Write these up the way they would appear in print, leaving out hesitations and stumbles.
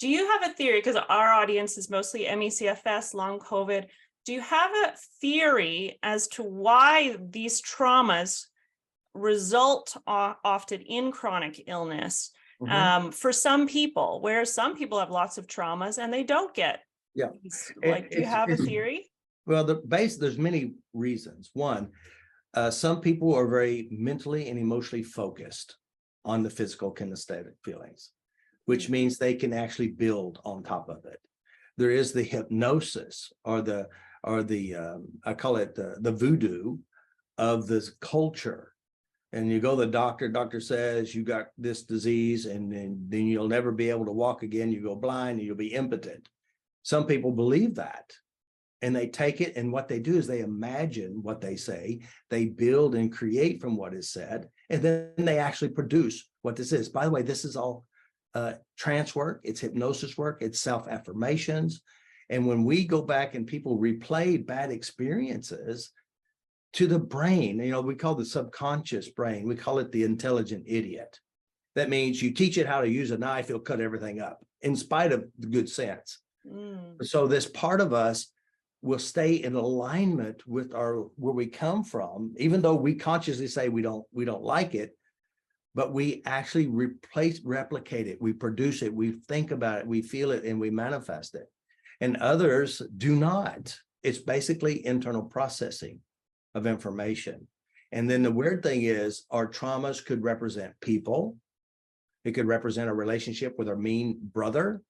Do you have a theory, because our audience is mostly ME/CFS, long COVID, do you have a theory as to why these traumas result often in chronic illness for some people, whereas some people have lots of traumas and they don't get these, like, do you have a theory? Well, there's many reasons. One, some people are very mentally and emotionally focused on the physical kinesthetic feelings, which means they can actually build on top of it. There is the hypnosis or the I call it the voodoo of this culture. And you go to the doctor says you got this disease, and then you'll never be able to walk again. You go blind and you'll be impotent. Some people believe that, and they take it, and what they do is they imagine what they say, they build and create from what is said, and then they actually produce what this is. By the way, this is all trance work, it's hypnosis work, it's self-affirmations. And when we go back and people replay bad experiences to the brain, we call the subconscious brain, we call it the intelligent idiot. That means you teach it how to use a knife, it'll cut everything up in spite of the good sense. So this part of us will stay in alignment with where we come from, even though we consciously say we don't like it, but we actually replicate it, we produce it, we think about it, we feel it, and we manifest it. And others do not. It's basically internal processing of information. And then the weird thing is our traumas could represent people. It could represent a relationship with our mean brother,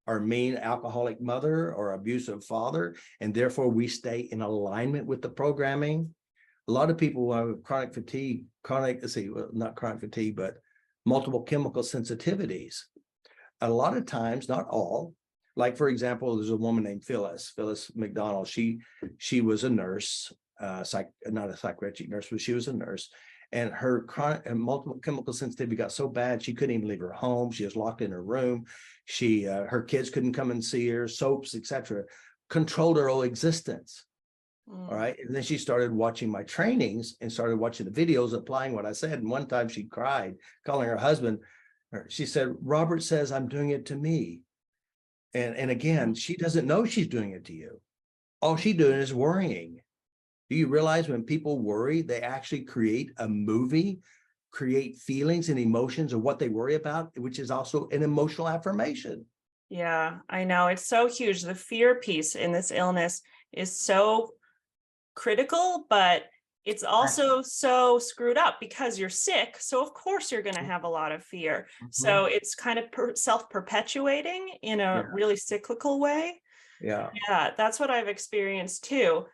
our mean alcoholic mother, or abusive father, and therefore we stay in alignment with the programming. A lot of people have chronic fatigue, not chronic fatigue, but multiple chemical sensitivities. A lot of times, not all, like for example, there's a woman named Phyllis McDonald. She was a nurse, not a psychiatric nurse, but she was a nurse. And her chronic and multiple chemical sensitivity got so bad she couldn't even leave her home. She was locked in her room. Her kids couldn't come and see her. Soaps, etc., controlled her whole existence. All right. And then she started watching my trainings and started watching the videos, applying what I said. And one time she cried, calling her husband. She said, "Robert says I'm doing it to me." And again, she doesn't know she's doing it to you. All she's doing is worrying. Do you realize when people worry, they actually create a movie, create feelings and emotions of what they worry about, which is also an emotional affirmation. Yeah, I know. It's so huge. The fear piece in this illness is so critical, but it's also so screwed up because you're sick. So of course you're going to have a lot of fear. So it's kind of self-perpetuating in a really cyclical way. Yeah. Yeah, that's what I've experienced too.